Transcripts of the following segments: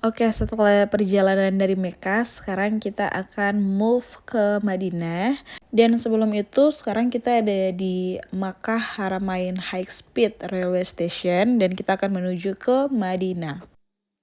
Oke, setelah perjalanan dari Mekah, sekarang kita akan move ke Madinah. Dan sebelum itu, sekarang kita ada di Makkah Haramain High Speed Railway Station dan kita akan menuju ke Madinah.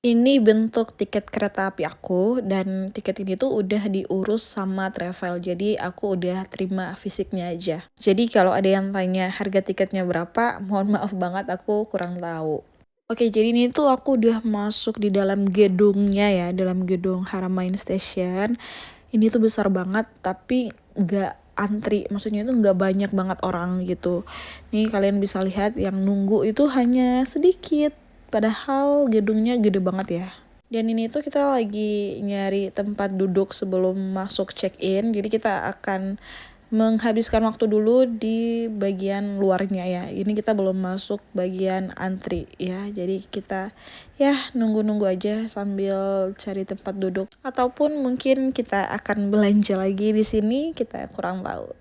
Ini bentuk tiket kereta api aku dan tiket ini tuh udah diurus sama travel. Jadi aku udah terima fisiknya aja. Jadi kalau ada yang tanya harga tiketnya berapa, mohon maaf banget aku kurang tahu. Oke, jadi ini tuh aku udah masuk di dalam gedungnya ya, dalam gedung Haramain Station. Ini tuh besar banget, tapi nggak antri, maksudnya itu nggak banyak banget orang gitu. Nih kalian bisa lihat yang nunggu itu hanya sedikit, padahal gedungnya gede banget ya. Dan ini tuh kita lagi nyari tempat duduk sebelum masuk check-in, jadi kita akan menghabiskan waktu dulu di bagian luarnya ya. Ini kita belum masuk bagian antri ya. Jadi kita ya nunggu-nunggu aja sambil cari tempat duduk. Ataupun mungkin kita akan belanja lagi di sini, kita kurang tahu.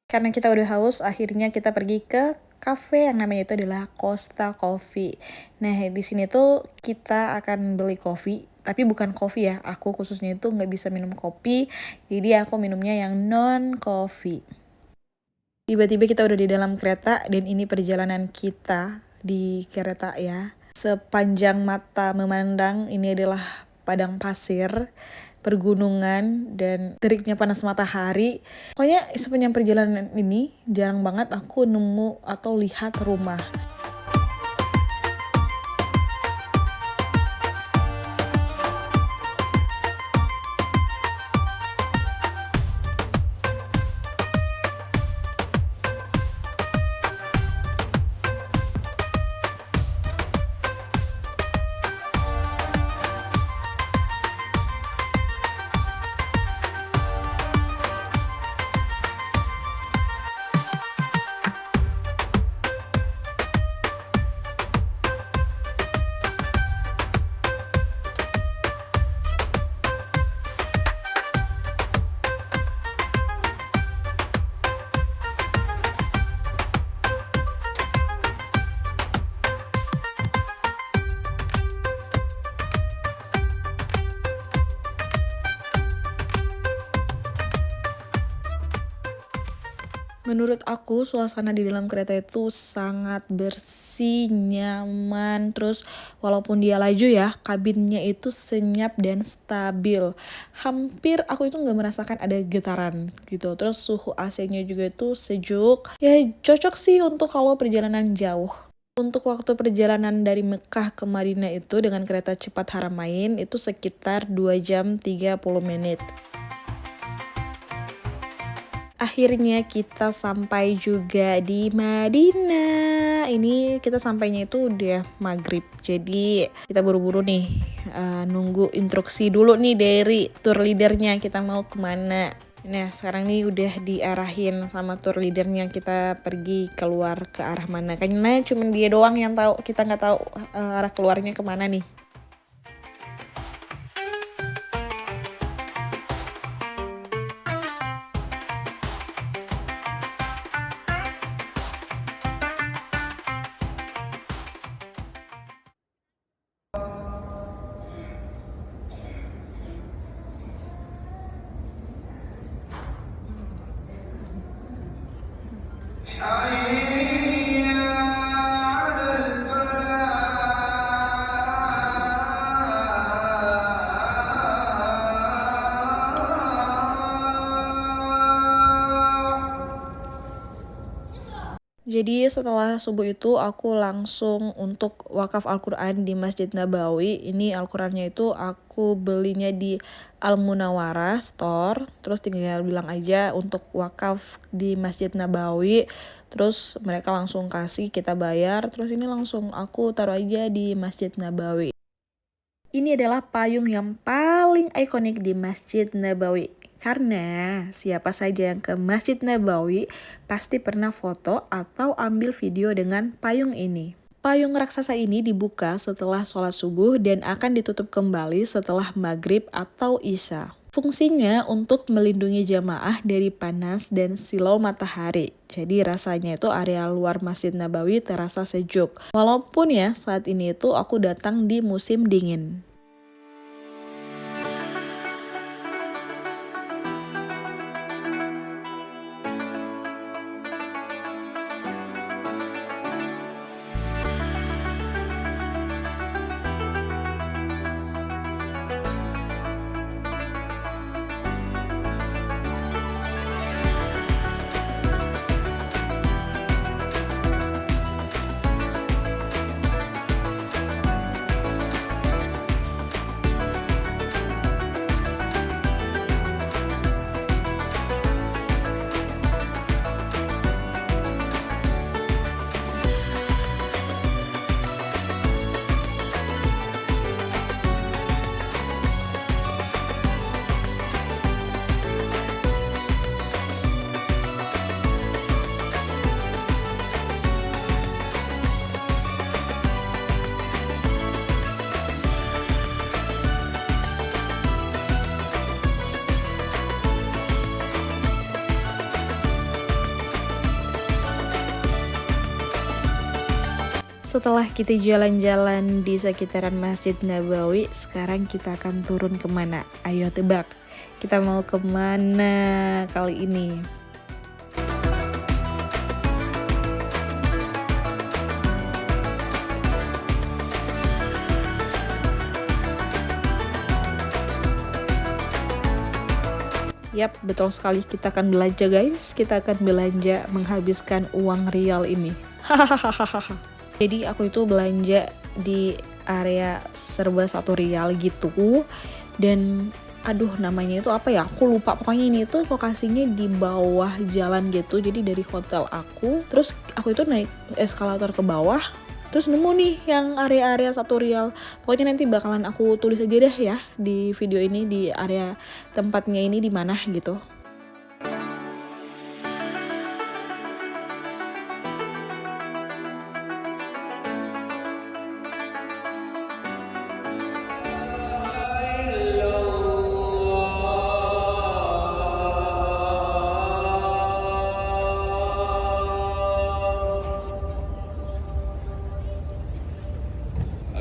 Karena kita udah haus, akhirnya kita pergi ke cafe yang namanya itu adalah Costa Coffee. Nah, di sini tuh kita akan beli kopi, tapi bukan kopi ya. Aku khususnya itu nggak bisa minum kopi, jadi aku minumnya yang non-coffee. Tiba-tiba kita udah di dalam kereta dan ini perjalanan kita di kereta ya. Sepanjang mata memandang ini adalah padang pasir, pergunungan, dan teriknya panas matahari. Pokoknya sepanjang perjalanan ini jarang banget aku nemu atau lihat rumah. Menurut aku suasana di dalam kereta itu sangat bersih, nyaman, terus walaupun dia laju ya, kabinnya itu senyap dan stabil. Hampir aku itu nggak merasakan ada getaran gitu. Terus suhu AC-nya juga itu sejuk. Ya cocok sih untuk kalau perjalanan jauh. Untuk waktu perjalanan dari Mekah ke Madinah itu dengan kereta cepat Haramain itu sekitar 2 jam 30 menit. Akhirnya kita sampai juga di Madinah. Ini kita sampainya itu udah maghrib. Jadi kita buru-buru nih nunggu instruksi dulu nih dari tour leadernya kita mau kemana. Nah sekarang nih udah diarahin sama tour leadernya kita pergi keluar ke arah mana. Karena cuma dia doang yang tahu, kita nggak tahu arah keluarnya kemana nih. Jadi setelah subuh itu aku langsung untuk wakaf Al-Quran di Masjid Nabawi. Ini Al-Qurannya itu aku belinya di Al-Munawwarah Store. Terus tinggal bilang aja untuk wakaf di Masjid Nabawi. Terus mereka langsung kasih, kita bayar. Terus ini langsung aku taruh aja di Masjid Nabawi. Ini adalah payung yang paling ikonik di Masjid Nabawi. Karena siapa saja yang ke Masjid Nabawi pasti pernah foto atau ambil video dengan payung ini. Payung raksasa ini dibuka setelah sholat subuh dan akan ditutup kembali setelah maghrib atau isya. Fungsinya untuk melindungi jamaah dari panas dan silau matahari. Jadi rasanya itu area luar Masjid Nabawi terasa sejuk. Walaupun ya saat ini itu aku datang di musim dingin. setelah kita jalan-jalan di sekitaran Masjid Nabawi, sekarang kita akan turun kemana? Ayo tebak, kita mau kemana kali ini? Yap, betul sekali, kita akan belanja guys. Kita akan belanja menghabiskan uang rial ini. Hahaha. Jadi aku itu belanja di area serba 1 rial gitu. Dan aduh namanya itu apa ya? Aku lupa. Pokoknya ini itu lokasinya di bawah jalan gitu. Jadi dari hotel aku, terus aku itu naik eskalator ke bawah. Terus nemu nih yang area-area 1 rial. Pokoknya nanti bakalan aku tulis aja deh ya di video ini, di area tempatnya ini di mana gitu.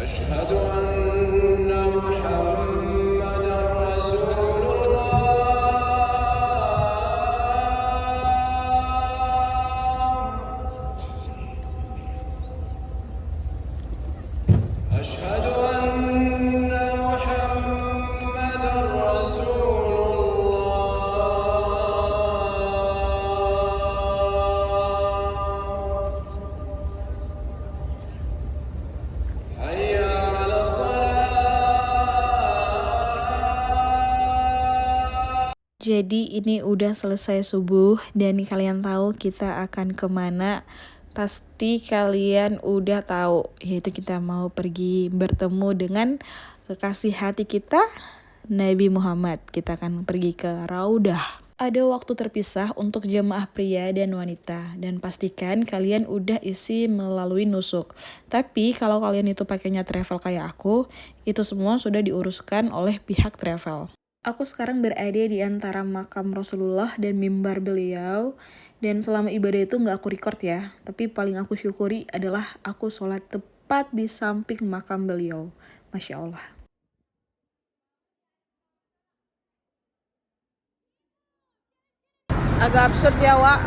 أشهد أن محمدًا رسول الله. أشهد أن محمدًا رسول الله. حي على الصلاة. Jadi ini udah selesai subuh dan kalian tahu kita akan kemana? Pasti kalian udah tahu, yaitu kita mau pergi bertemu dengan kekasih hati kita, Nabi Muhammad. Kita akan pergi ke Raudah. Ada waktu terpisah untuk jemaah pria dan wanita, dan pastikan kalian udah isi melalui nusuk. Tapi kalau kalian itu pakainya travel kayak aku, itu semua sudah diuruskan oleh pihak travel. Aku sekarang berada di antara makam Rasulullah dan mimbar beliau, dan selama ibadah itu nggak aku record ya, tapi paling aku syukuri adalah aku sholat tepat di samping makam beliau. Masya Allah. Agak absurd ya Wak,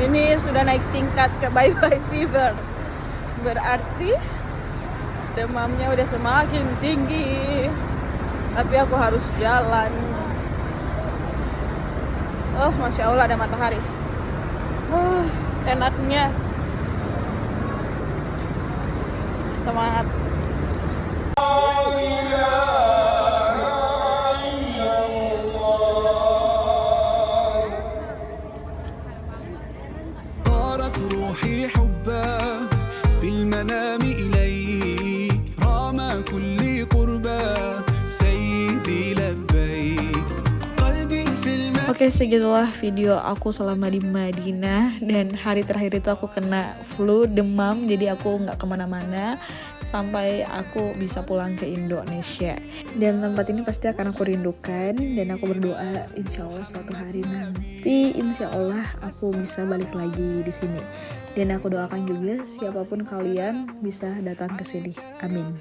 ini sudah naik tingkat ke bye-bye fever, berarti demamnya udah semakin tinggi, tapi aku harus jalan. Oh Masya Allah, ada matahari. Enaknya. Semangat. طارت روحي حبا في المنام إليك رام كل قربا سيدي لبيك قلبي في Oke, segitulah video aku selama di Madinah, dan hari terakhir itu aku kena flu, demam, jadi aku nggak kemana-mana sampai aku bisa pulang ke Indonesia. Dan tempat ini pasti akan aku rindukan, dan aku berdoa insya Allah suatu hari nanti insya Allah aku bisa balik lagi di sini. Dan aku doakan juga siapapun kalian bisa datang ke sini. Amin.